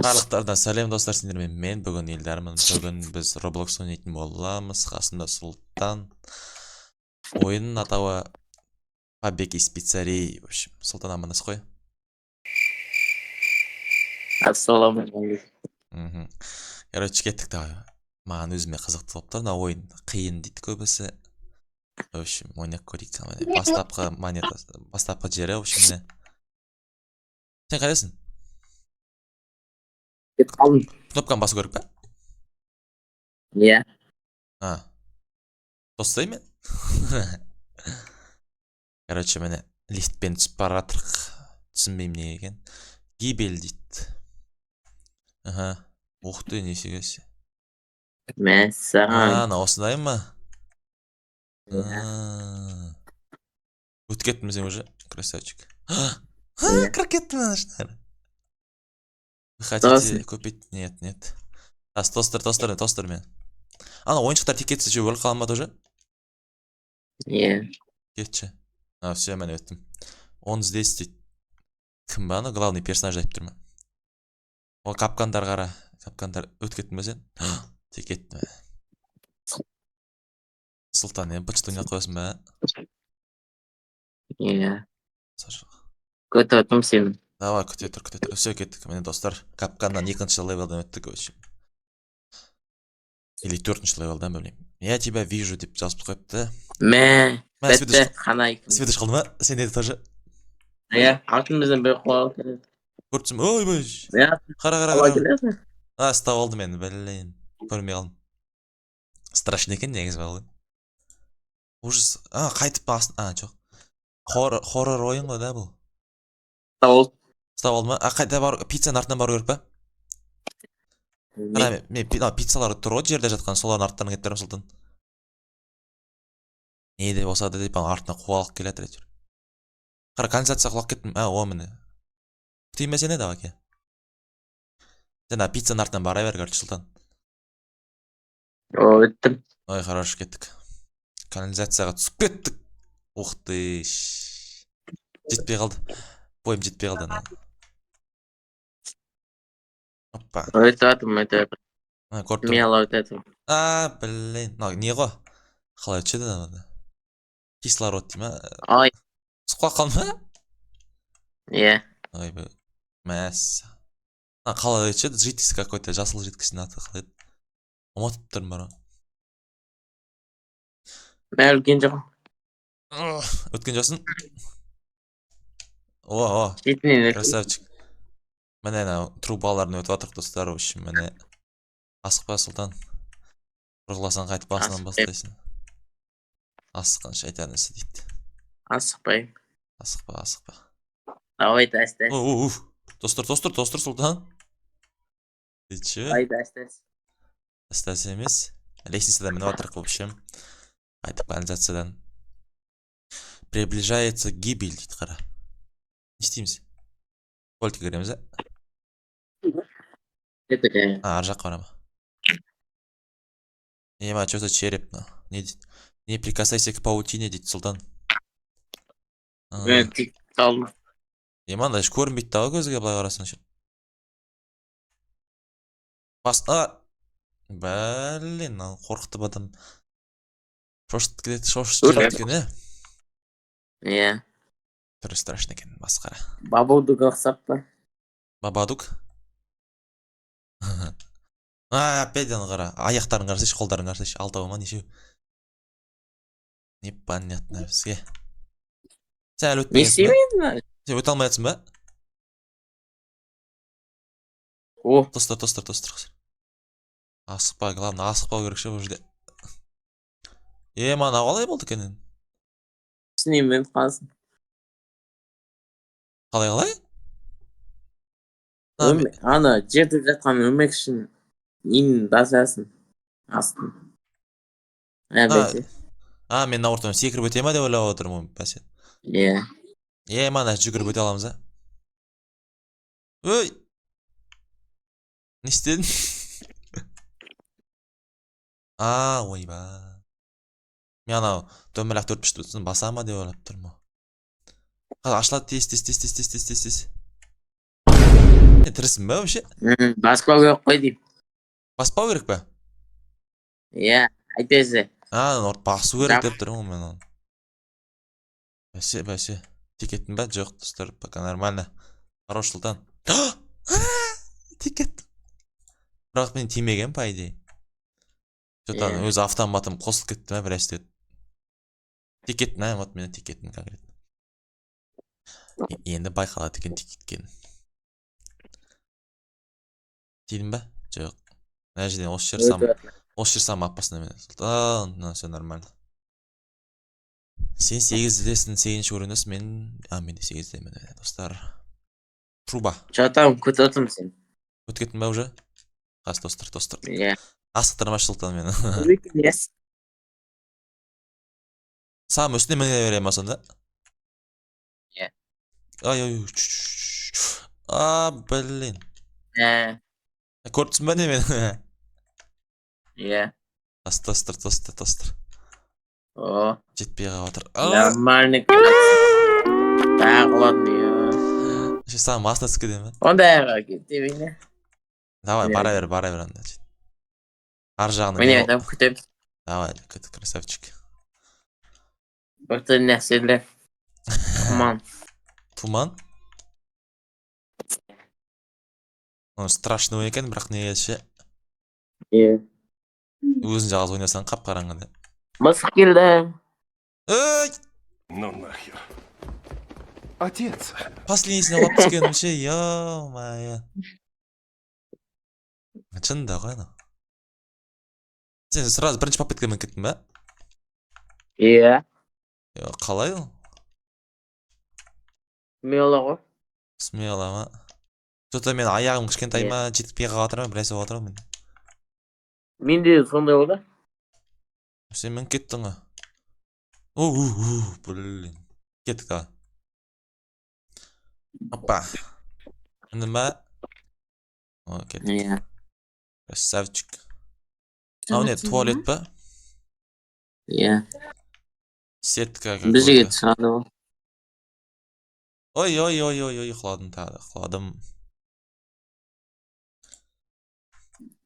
Барлықтардан сәлем достар, сендермен мен бүгін Елдармын. Бүгін біз Roblox ойнайтын боламыз. Қасымда Сұлтан. Ойынның атауы Побег из пиццерии. В общем, Сұлтан амандас қой. Ассалаумағалейкум. Короче, кеттік та. Маған өзіме қызықты болып тұр. Мына ойын қиын дейді көбісі. В общем, ойнап көрейік. Бастапқы жері, в общем, міне. Сен қайдасың? Кетіп қалдым. Кнопканы басу керек па? Иә. Тостай мен? Короче, міне лифтпен түсіп бара жатырық. Түсінбеймін не екен. Гибель дейді. Ух ты, нифига себе. Мәссаған. Осындай ма? Өтіп кеттім сен уже, красавчик. Кіріп кеттім ана. Вы хотите купить? Нет. Тостер мен. Ана ойыншықтар тек кетсе же өліп қалмады уже? Иә. Кетші. Все, мен өттім. Он здесь дейді. Кім ба ана? Главный персонаж айтып тұрмын. Ол капкандар қара. Капкандар өтіп кеттім бе сен? Тек кеттім. Сұлтан, бычыт ойнап қоясың ба? Иә. Күтіп отырмын сені. Давай, күте тұр. Все, кеттік. Міне достар, капканнан 2-ші левелден өттік. Или 4-ші левелден білмеймін. Я тебя вижу деп жазып қойыпты. Бәтті, қанай. Сведош қалды ма? Сен деді тоже? Иә, артымыздан бір қуал келеді. Көртсім, ой бөй. Қара. Став алды мені, білейін. Көрмей қалдым. Страшно екен негізі балды. Ужас. Қайтып басын. Жоқ. Хоррор ойын ғой да бұл. Став алды ма? Қайда бар, пиццаның артынан бару керек па? Мен пиццалар тұр ғой жерде жатқан, солардың арттарына кетіп тұрмын Сұлтан. Не де болса да деп артына қуалып келеді әйтеуір. Қара, канализация құлап кеттім. О міне. Күтейін бе сені да әке? Сен пиццаның артынан бара бер, короче, Сұлтан. Өттім. Ой, хорош, кеттік. Канализацияға түсіп кеттік. Ух ты. Жетпей қалды. Бойым жетпей қалды. Оппа. Өтіп. Мияла өтіп. Блин. Не ғой? Қалай өтшеді да? Кислород дей ма? Ай. Сұққа қалды ма? Иә. Ой, бө. Мәс. Қалай өтшеді? Жидкость какой-то, жасыл жидкостьтің аты қалай еді? Ұмытып тұрмын бара. Мен өлген жоқым. Өткен жоқсың? Жетінен красавчик. Міне трубаларын өтіп атырық достар. Үшін міне асықпа Сұлтан. Құрғыласан қайтып басынан бастайсың. Асыққан шайтан ісі дейді. Асықпай. Асықпа. Давай тәсті. Достар Сұлтан. Ты че? Ай тәсті. Тәсті емес. Лестницадан мініп атырық в общем. Қайтып канализациядан. Приближается гибель дейді қара. Не істейміз? Көлтке кіреміз, ар жақ қара ма? Ема, что-то череп. Не прикасайся к паутине дейді Сұлтан. Мен тек қалдым. Ема, да көрінбейді дағы көзіге былай қарасың. Блин, қорқытып адам. Шошып жүреді екен, Иә. Түрі страшно екен, басқара. Бабадук ұқсап па? Бабадук? Опять аны қара. Аяқтарын қарсайшы, қолдарын қарсайшы. Алтауы ма, нешеу? Непонятно бізге. Сен әлі өтпегенсің ба? Сен өте алмайатсың ба? Тостыр. Асықпа, главное, асықпау керек ше бұл жерде. Мана қалай болды екен? Түсінеймен қалсын. Қалай? Ана, жерде жатқан өмек үшін ең басасын. Астын. Мен науртым секіріп өте ма деп ойлап отырмын, бәсен. Иә. Мана жүгіріп өте аламыз, Өй! Не істедің? Ойба. Мен анау дөмірәк 4-5 баса ма деп ойлап тұрмын. Ашылады, тез. тірісің ба вообще? Баспау керек қой деймін. Баспау керек па? Иә, айтпайсыз. Басу керек деп тұрмын мен оны. Бәсе. Тикеттің ба? Жоқ, достар, пока нормально. Хорош, Султан. Тикет. Бірақ мен тимеген, по идее. Что-то өз автоматым қосылып кетті ма, біраз деді. Тикеттің, вот мен тикеттің конкретно. Енді байқалады екен тикеткен. Тидің ба? Жоқ. Мына жерден осы жер сам апасына мен. Султан, все нормально. Сен 8-десің, 8-ші көрінесің, мен де 8-демін, достар. Труба. Что там, күтіп отырмын сен? Өтіп кеттің ба уже? Қас, достар. Иә. Асықтырмаш Султан мені. Yes. Сам үстіне міне берем ма сонда? Иә. Ай. Блин. Көріпсің ба не мен? Иә. Достар. О. Жетпей қалып отыр. Нормальный. Тағы ладно. Еще сам масына түсіп кетем ба? Ондайға кетемейне. Давай, бара бер анда. Ар жағына. Міне адам күтем. Давай, күт, красавчик. Бірті нәрселер. Туман? Страшный екен, бірақ не ше. Иә. Өзің жалғыз ойнасаң қап-қараңғыда. Мысық келді. Ой! Ну нахер. Отец. Последнесіне алып түскенім ше, ё-моё. Шынында ғой ана. Сен сразу бірінші попыткамен кеттің ба? Иә. Қалай ол? Смело ғой. Смело ма? Что-то мен аяғым кішкентай ма, жетпей қалып жатыр ма, біраз болып жатыр ма мен. Менде сондай болды. Сен мен кеттің ғой. Блин. Кеттік да. Опа. Міндің ба? О, кеттік. Иә. Красавчик. Не, туалет па? Иә. Сетка Бір жігіт шығады ғой. Ой, құладым.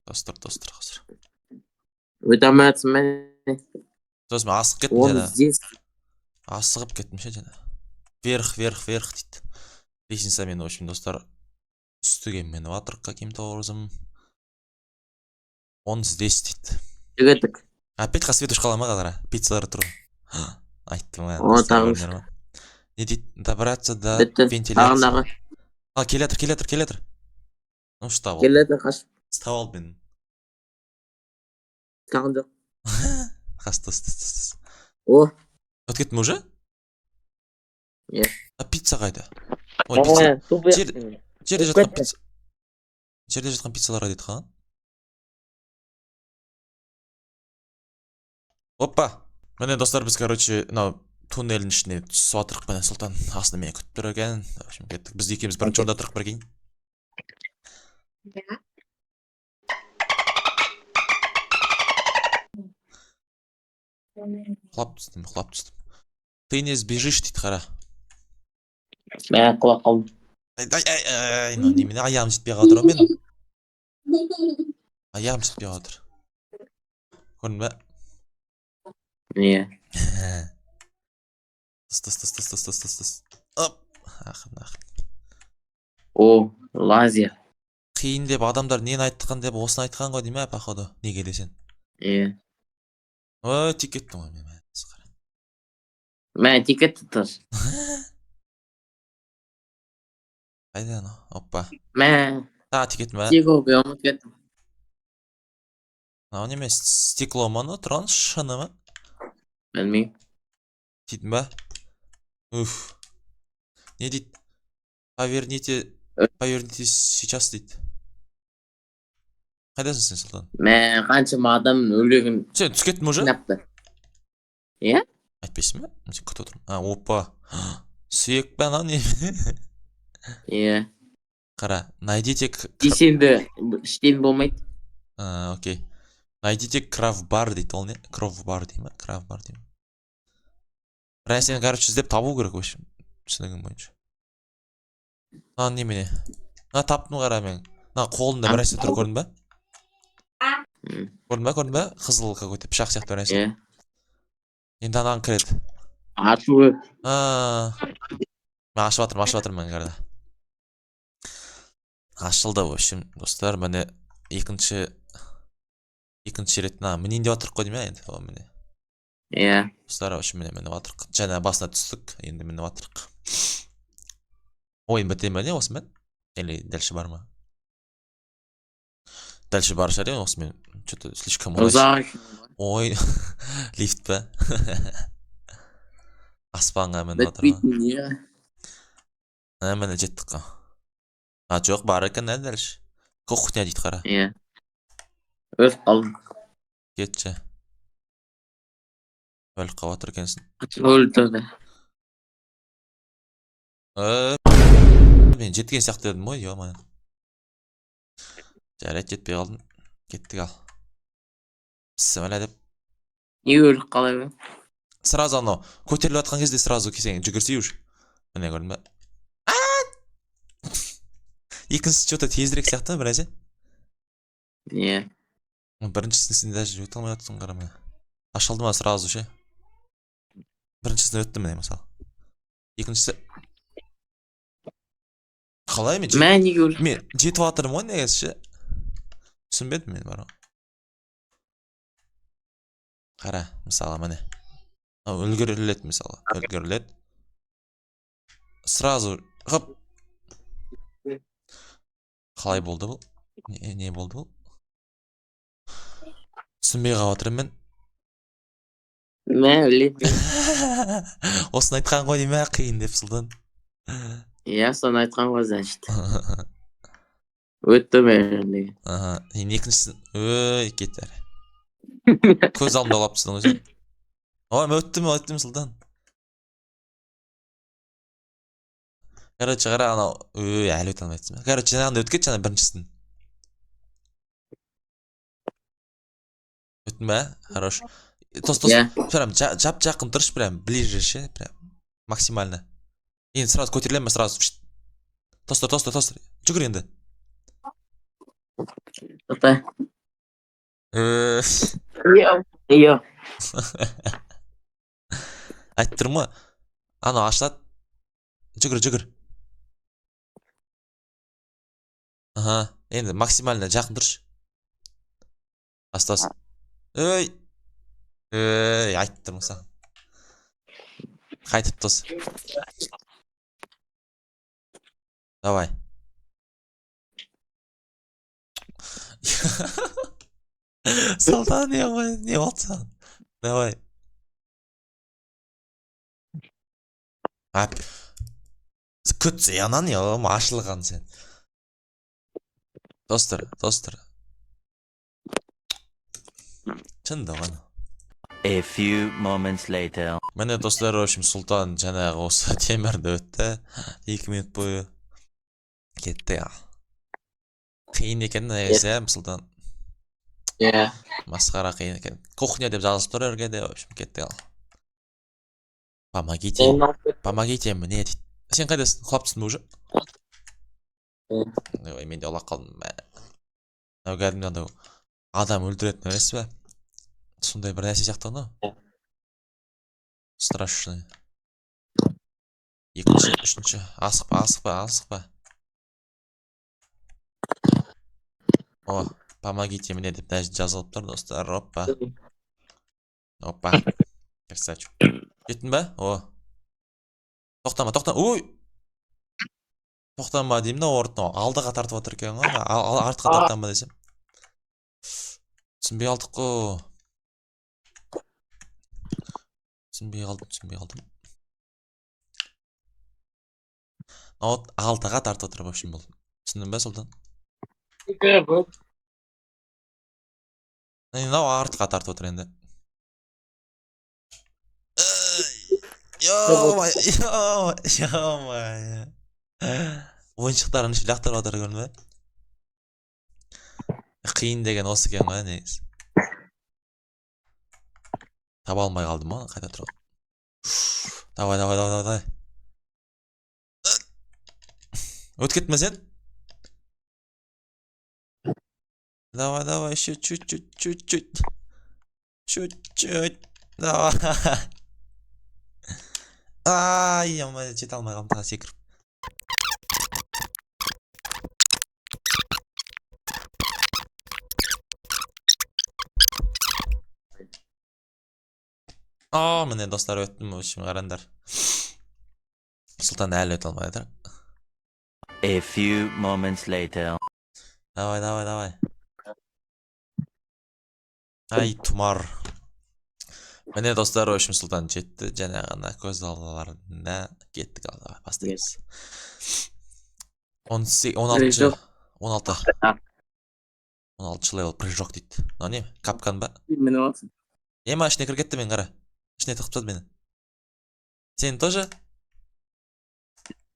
Достар, қазір. Өте алмайатсың ба? Сосын мен асығып кеттім жана. здесь. Асығып кеттім ше жана. Вверх дейді. Лестница мен, в общем, достар, үстіге мен ватыр каким-то образом. Он здесь дейді. Жігітік. Опять қасвет ұшқала ма қазір? Пиццалар тұр. Айттым ма? О, таңыз. Не дейді? Добраться до Бітті. вентиляции. Ағындағы. Келетір. Ну, что болды? Келеді қаш. Став алды мен. Тағын жоқ. Қас. О. Өтіп кеттім уже? Иә. Пицца қайда? Ой, пицца. Жерде жатқан Өтіп пицца. Жерде жатқан пиццаларға дейді қалған. Опа. Міне достар, біз, короче, туннелдің ішіне түсіп отырық пен Султан астында мені күтіп тұр екен. В общем, кеттік. Біз екеуміз бірінші орында тұрық біргейін. Құлап түстім. Ты не сбежишь дейді, қара. Мен құлап қалдым. Немене аяғым жетпей қалып тұр мен. Аяғым жетпей қалып тұр. Көрдің ба? Иә. Тыс. Оп. Ақын. О, лазер. Қиын деп адамдар нені айтқан деп осыны айтқан ғой дейме, походу. Неге десен? Иә. Ой, тик кеттім ғой мен. Мен тикетті тұр. Қайда ана? Опа. Мен. Тикеттім ба? Стеклоға ұмыт кеттім. Неме стекло ма, тұрған шыны ма? Білмеймін. Дейтін ба? Уф. Не дейді? Поверните сейчас дейді. Қайдасың сен, Султан? Мен қаншама адамның өлегін Сен түс кеттің уже? жинапты. Иә? Айтпайсың ба? Мен сен күтіп отырмын. Опа. Сүйек па не? Иә. Қара, найдите... Десенді іштен болмайды. Окей. Найдите крафбар дейді, ол не? Крафбар дейді ма? Крафбар дейді ма? Бірақ сен, короче, іздеп табу керек, в общем. Түсінігім бойынша. Немене? таптым қара мен. Қолында бір нәрсе тұр, көрдің ба? Көрдің ба? Қызыл какой-то пышақ сияқты бір нәрсе. Енді анаған кіреді. Ашып өт. Мен ашып жатырмын қарда. Ашылды, в общем, достар, міне екінші рет мінейін деп жатырық қой деймін енді. Міне. Достар, в общем, міне жатырық. Жаңа басына түстік, енді міне жатырық. Ойын біте ме не осымен? Или дальше бар ма? Дальше бар шығар, осымен. Что-то слишком ой, лифт па? Аспанға міне жатыр ма? Міне жеттік қа. Жоқ, бар екен әлі дальше. Кухня дейді қара. Өліп қалдым. Кетші. Өліп қалып отыр екенсің. Өлді. Мен жеткен сияқты дедім ғой, ё-моё. Жарайды, жетпей қалдым. Кеттік ал. Бісміллә деп. Не өліп қалай ба? Сразу анау көтеріліп жатқан кезде сразу кесең жүгірсей уже. Міне көрдің ба? Екіншісі что-то тезірек сияқты бір әзе. Біріншісін даже өте алмай жатсың қарама. Ашылды ма сразу ше? Біріншісін өтті міне мысалы. Екіншісі қалай мен жетіп жатырмын ғой негізі ше? Түсінбедім мен бар ғой. Қара, мысалы міне. Үлгеріледі мысалы. Үлгеріледі. Сразу ғып. Қалай болды бұл? Не болды бұл? Түсінбей қалып отырмын мен. Мен өлейді. Осыны айтқан ғой деймін, қиын деп сұлдан. Соны айтқан ғой, значит. Өтті мен. Екіншісін, кеттер. Көз алдымда олапсың өзің. Мен өттім сұлдан. Короче, қара анау, әлі өте алмайтсың. Короче, жаңағында өткет жаңа біріншісін. Өттің бә? Хорош. Тос. Прям жап-жақын тұрыш, прям ближе ше, прям максимально. Енді сразу көтерілем, сразу. Тостыр. Жүгір енді. Тоқта. Айттырма. Анау ашылады. Жүгір. Енді максимально жақын тұрыш. Астас. Айттырма саған. Қайтып тос. Давай. Салдан не болды саған? Давай. Күтсе янан ашылған сен. Достыр. Шында ғана. A few moments later. Міне достар, в общем, Сұлтан жаңағы осы темірді өтті. 2 минут бойы. Кетті я. Қиын екен негізі, Сұлтан. Масқара қиын екен. Кухня деп жазылып тұр өргеде, в общем, кетті ал. Помогите мне дейді. Сен қайдасың? Құлап түстің бе уже? Мен де олақ қалдым. Кәдімгі адам өлтіретін нәресі бе? Сондай бір нәрсе сияқты ғана. Страшный. Екінші, үшінші. Асықпа. Помогите мне деп жазылып тұр, достар. Опа. Красавчик. Жеттің бе? Тоқтама. Ой! Тоқтама деймін да, алдыға тартып отыр екен ғой. Артқа тартама десем. Түсінбей алдық қой. Түсінбей қалдым. Алдыға тартып отыр, в общем, бұл. Түсіндің бе, Сұлтан? Артқа тартып отыр енді. Ё-моё. Ойыншықтарын іші лақтырып отыр, көрдің бе? Қиын деген осы екен ғой, негіз. Таба алмай қалдым ма? Қайта тұралым. Давай. Өткет ме сен? Давай, еще чуть-чуть. Чуть-чуть. Давай. Ай, я жете алмай қалдым тағы секіріп. Міне достар, өттім өшім қарандар. Сұлтан әлі өте алмай жатыр. A few moments later. Давай. Ай, тұмар. Міне достар, өшім Сұлтан жетті. Және ғана көз алдыларында кеттік алды. Бастаймыз. 16 левел прыжок дейді. Мынау не? Капкан ба? Мені аласың. Ема ішіне кір кетті мен қара. Ішіне тығып тастады мені. Сен тоже?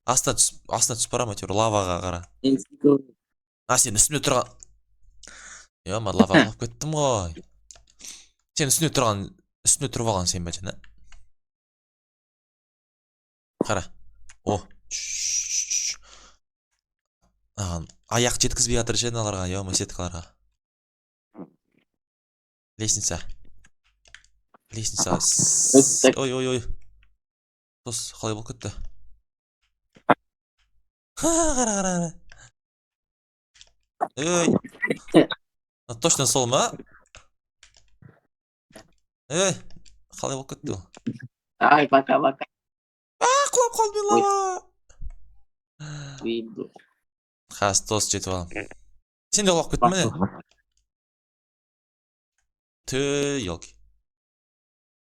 Астына түсіп барам әйтеуір лаваға қара. Сен үстімде тұрған. Ема лаваға қалып кеттім ғой. Сен үстінде тұрып алған сен бе жана? Қара. Аяқ жеткізбей жатыр жен аларға, ема сеткаларға. Лестница. Ой. Дос, қалай болып кетті? Қара. Точно сол ма? Қалай болып кетті ол? Ай, пока. Құлап қалды мен лава. Виду. Қас, дос жетіп алам. Сен де құлап кеттің міне? Елки.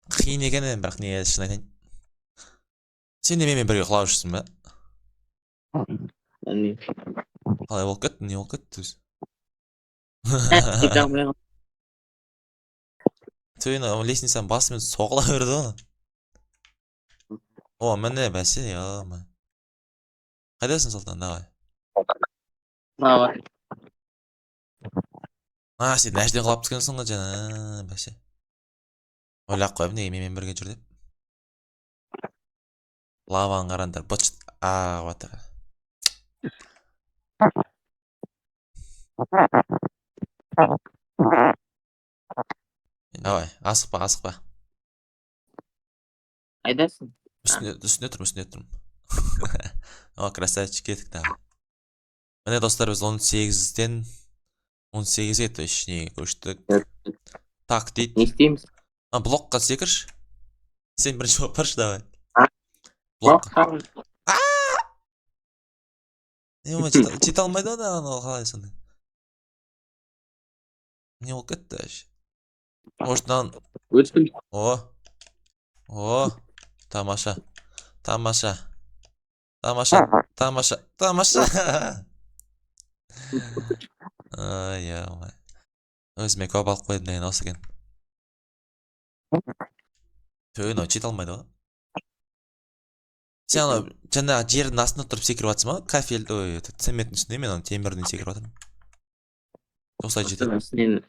Қиын екен, бірақ не шын айтайын. Сен де менімен бірге құлап жүрсің бе? Қалай болып кетті, не болып кетті? Лестницаның басымен соғыла берді оны. Міне бәсе, қайдасың Сұлтан, давай. Сен нәжден құлап түскенсің ғой жана, бәсе. Ойлақ қойып, неге менімен бірге жүр деп. Лаваң қарандар, бұтшыт, батыр. Давай, асықпа. Қайдасың? Үстіне тұрмын. Красавчик кеттік тағы. Міне достар, біз 18-ден 18-ге точнее көштік. Так дейді. Не істейміз? Блокқа секірш. Сен бірінші болып баршы, давай. Блокқа. Жете алмайды одан, ол қалай сонда. Не ол кетті әш. Оштан. Өтпін. Тамаша. Ай. Өзіме көп алып қойдым деген осы екен. Жете алмайды ғой. Сен жаңа жердің астында тұрып секіріп атсың ба? Кафель, цементтің үстінде мен темірден секіріп атырмын. Осылай жетеді.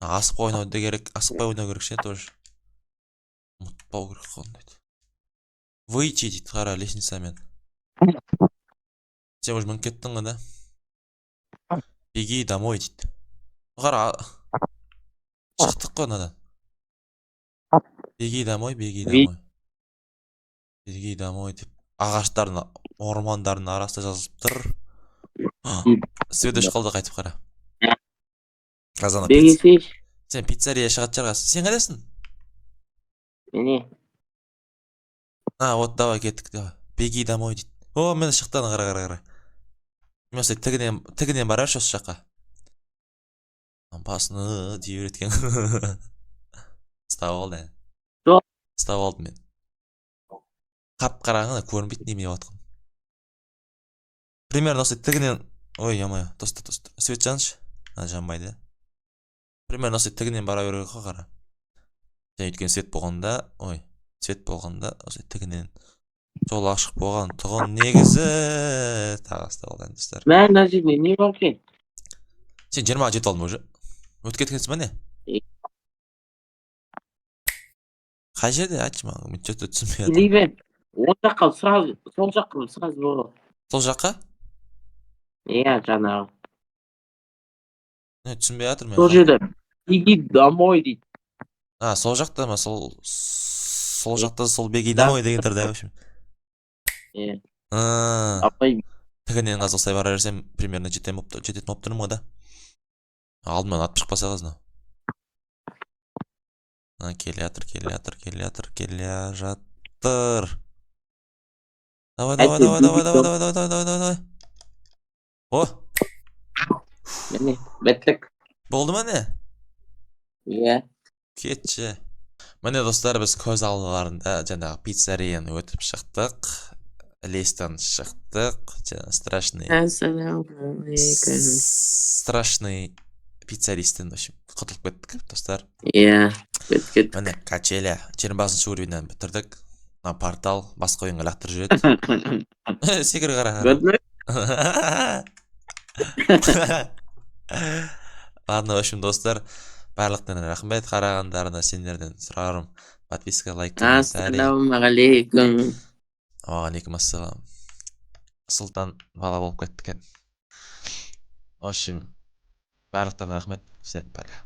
Асықпай ойнау керек ше, тоже. Ұмытпау керек қондайды. Выйти дейді, қара лестницамен. Сен уже мініп кеттің ғой, да? Беги домой дейді. Қара, шықтық қой надан. Беги домой деп. Ағаштардың, ормандардың арасында жазылып тұр. Сведош қалды қайтып қара. Сен пиццария шығат жарғасың. Сен қайдасың? Мені. Давай кеттік, давай. Беги домой дейді. Мені шықтан қара. Мен осылай тігінен бараршы осы жаққа. Басыны дей өреткен. Став алды. Став алдым мен. Қап қарағына көрінбейді неме отқын. Примерно осылай тігінен... Ой, ямай, досты. Свет жаншы. Жанбайды. Примерно осылай тігінен бара беруге қара. Және өткен свет болғанда, осылай тігінен жол ашық болған тұғын негізі тағасты болған достар. Мән әжіне не бар кен? Сен 20-ға жетіп алдың уже. Өтіп кеткенсің ба не? Қай жерде айтшы маған, мен жөті түсінбей атым. Лейбен, ол жаққа сол жаққа Сол жаққа? Иә, жаңағы. Түсінбей жатырмын Сол мен. жерде беги домой дейді. Сол жақта ма? Сол жақта сол беги Да. домой деген тұрды, в общем. Апай Тігінен қазір осылай бара берсем, примерно жететін болып тұрмын ғой да. Алдымнан атып шықпаса қазір. Келе жатыр. Давай. О, міне беттік. болды ма не? Иә. Кетші. Міне достар, біз көз алдыларында жаңағы пиццерияны өтіп шықтық. Лестен шықтық. Страшный пиццеристен, в общем, құтылып кеттік, достар. Иә. Кеттік. Міне, качеля 20 уровеньнен бітірдік. Портал басқа ойынға лақтырып жүреді. Секір қара. Көрдің бе? Ладно, в общем, достар, барлықтарына рахмет, қарағандарына сендерден сұрарым. Подписка, лайк, комментарий. Ассалаумағалейкум. Алейкум ассалам. Сұлтан бала болып кетті екен. В общем, барлықтарына рахмет. Всем пока.